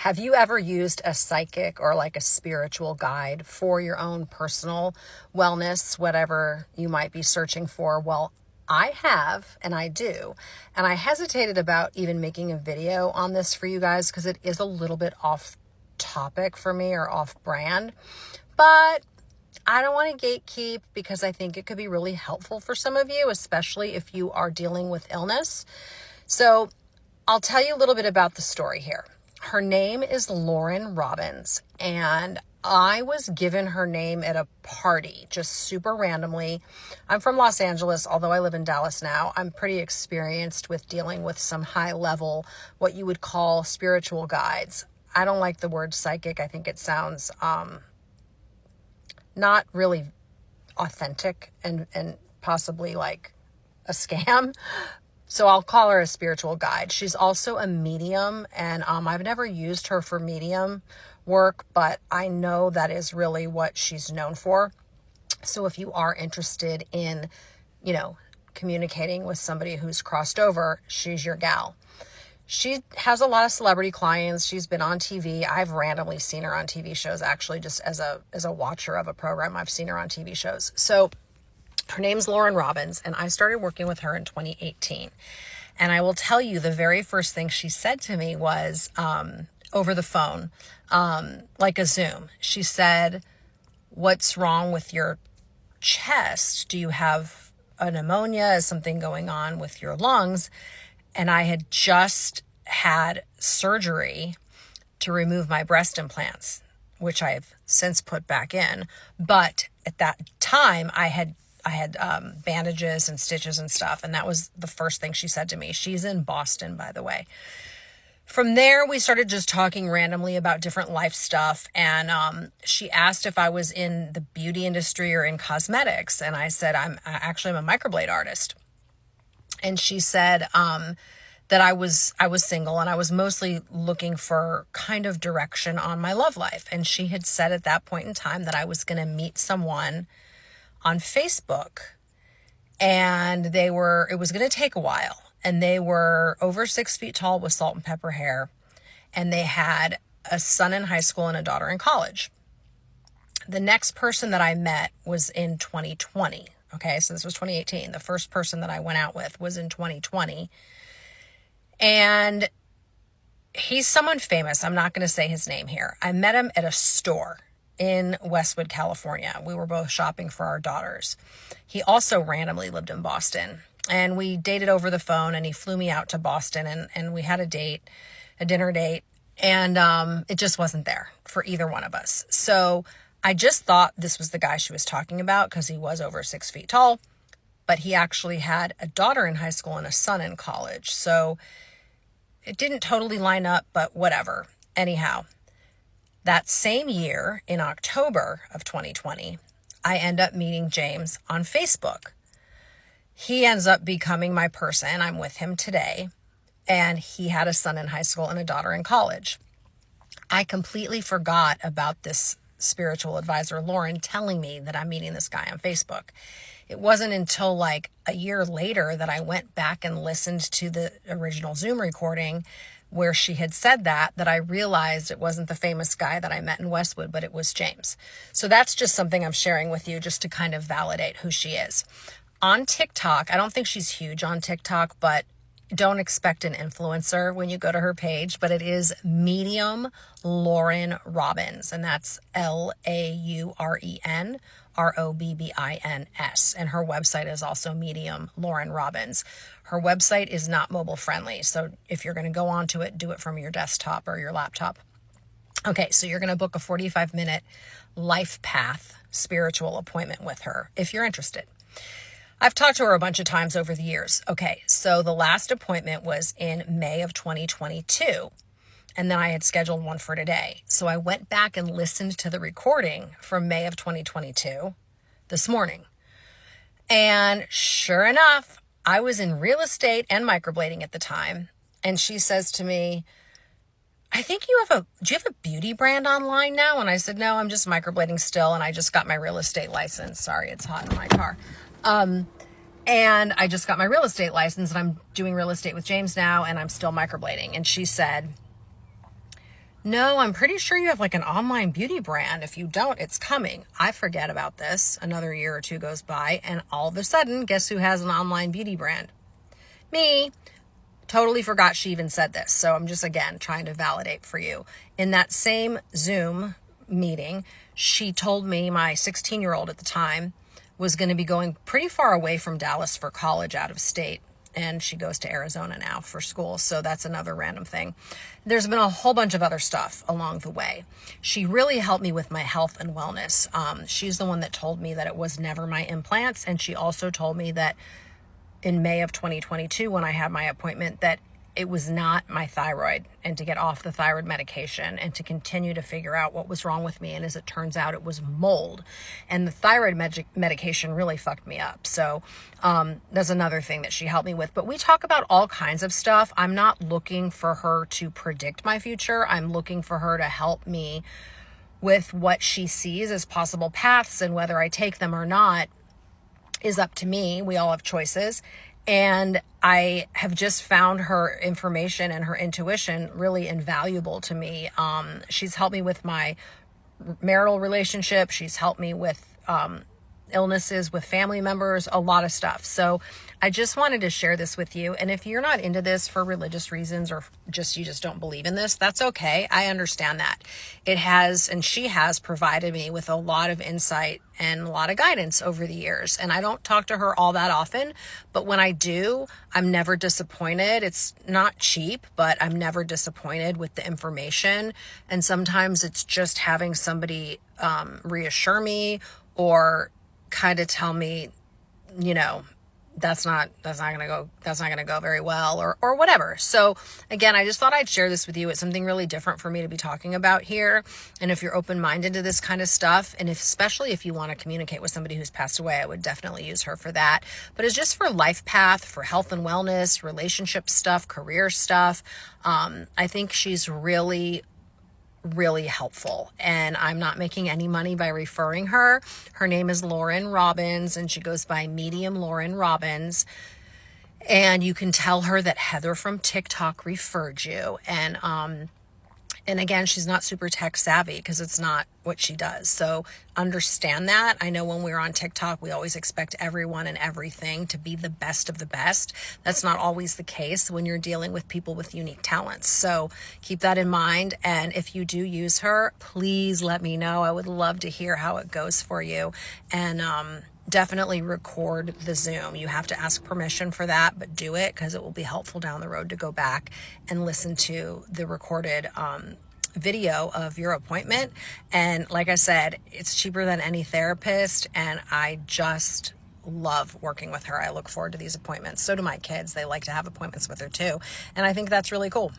Have you ever used a psychic or like a spiritual guide for your own personal wellness, whatever you might be searching for? Well, I have, and I do. And I hesitated about even making a video on this for you guys because it is a little bit off topic for me or off brand. But I don't want to gatekeep because I think it could be really helpful for some of you, especially if you are dealing with illness. So I'll tell you a little bit about the story here. Her name is Lauren Robbins, and I was given her name at a party, just super randomly. I'm from Los Angeles, although I live in Dallas now. I'm pretty experienced with dealing with some high level, what you would call spiritual guides. I don't like the word psychic. I think it sounds not really authentic and possibly like a scam. So I'll call her a spiritual guide. She's also a medium, and I've never used her for medium work, but I know that is really what she's known for. So if you are interested in, communicating with somebody who's crossed over, she's your gal. She has a lot of celebrity clients. She's been on TV. I've randomly seen her on TV shows, actually, just as a watcher of a program. I've seen her on TV shows. So her name's Lauren Robbins, and I started working with her in 2018. And I will tell you, the very first thing she said to me was over the phone, like a Zoom. She said, "What's wrong with your chest? Do you have a pneumonia? Is something going on with your lungs?" And I had just had surgery to remove my breast implants, which I've since put back in. But at that time, I had bandages and stitches and stuff. And that was the first thing she said to me. She's in Boston, by the way. From there, we started just talking randomly about different life stuff. And she asked if I was in the beauty industry or in cosmetics. And I said, I'm a microblade artist. And she said that I was single and I was mostly looking for kind of direction on my love life. And she had said at that point in time that I was going to meet someone on Facebook, and it was going to take a while, and they were over 6 feet tall with salt and pepper hair, and they had a son in high school and a daughter in college. The next person that I met was in 2020. Okay, so this was 2018. The first person that I went out with was in 2020, and he's someone famous. I'm not going to say his name here. I met him at a store in Westwood, California. We were both shopping for our daughters. He also randomly lived in Boston, and we dated over the phone, and he flew me out to Boston, and we had a dinner date, and it just wasn't there for either one of us. So I just thought this was the guy she was talking about because he was over 6 feet tall, but he actually had a daughter in high school and a son in college. So it didn't totally line up, but whatever. Anyhow, that same year, in October of 2020, I end up meeting James on Facebook. He ends up becoming my person. I'm with him today. And he had a son in high school and a daughter in college. I completely forgot about this spiritual advisor, Lauren, telling me that I'm meeting this guy on Facebook. It wasn't until like a year later that I went back and listened to the original Zoom recording where she had said that I realized it wasn't the famous guy that I met in Westwood, but it was James. So that's just something I'm sharing with you just to kind of validate who she is. On TikTok, I don't think she's huge on TikTok, but don't expect an influencer when you go to her page, but it is Medium Lauren Robbins, and that's LAUREN ROBBINS. And her website is also Medium Lauren Robbins. Her website is not mobile friendly. So if you're going to go onto it, do it from your desktop or your laptop. Okay, so you're going to book a 45-minute life path spiritual appointment with her if you're interested. I've talked to her a bunch of times over the years. Okay, so the last appointment was in May of 2022. And then I had scheduled one for today. So I went back and listened to the recording from May of 2022 this morning. And sure enough, I was in real estate and microblading at the time. And she says to me, "I think do you have a beauty brand online now?" And I said, "No, I'm just microblading still. And I just got my real estate license." Sorry, it's hot in my car. And I just got my real estate license and I'm doing real estate with James now and I'm still microblading. And she said, No, I'm pretty sure you have like an online beauty brand. If you don't, it's coming. I forget about this. Another year or two goes by, and all of a sudden, guess who has an online beauty brand? Me. Totally forgot she even said this. So I'm just, again, trying to validate for you. In that same Zoom meeting, she told me my 16-year-old at the time was going to be going pretty far away from Dallas for college out of state. And she goes to Arizona now for school. So that's another random thing. There's been a whole bunch of other stuff along the way. She really helped me with my health and wellness. She's the one that told me that it was never my implants. And she also told me that in May of 2022, when I had my appointment, that it was not my thyroid, and to get off the thyroid medication and to continue to figure out what was wrong with me. And as it turns out, it was mold, and the thyroid medication really fucked me up. So that's another thing that she helped me with. But we talk about all kinds of stuff. I'm not looking for her to predict my future. I'm looking for her to help me with what she sees as possible paths, and whether I take them or not is up to me. We all have choices. And I have just found her information and her intuition really invaluable to me. She's helped me with my marital relationship. She's helped me with illnesses with family members, a lot of stuff. So I just wanted to share this with you. And if you're not into this for religious reasons, or you just don't believe in this, that's okay. I understand that. It has, and she has provided me with a lot of insight and a lot of guidance over the years. And I don't talk to her all that often, but when I do, I'm never disappointed. It's not cheap, but I'm never disappointed with the information. And sometimes it's just having somebody reassure me, or kind of tell me, you know, that's not going to go very well, or whatever. So again, I just thought I'd share this with you. It's something really different for me to be talking about here. And if you're open-minded to this kind of stuff, and especially if you want to communicate with somebody who's passed away, I would definitely use her for that. But it's just for life path, for health and wellness, relationship stuff, career stuff. I think she's really helpful, and I'm not making any money by referring her. Her name is Lauren Robbins, and she goes by Medium Lauren Robbins. And you can tell her that Heather from TikTok referred you. And again, she's not super tech savvy because it's not what she does. So understand that. I know when we're on TikTok, we always expect everyone and everything to be the best of the best. That's not always the case when you're dealing with people with unique talents. So keep that in mind. And if you do use her, please let me know. I would love to hear how it goes for you. And definitely record the Zoom. You have to ask permission for that, but do it, because it will be helpful down the road to go back and listen to the recorded video of your appointment. And like I said, it's cheaper than any therapist, and I just love working with her. I look forward to these appointments. So do my kids. They like to have appointments with her too. And I think that's really cool.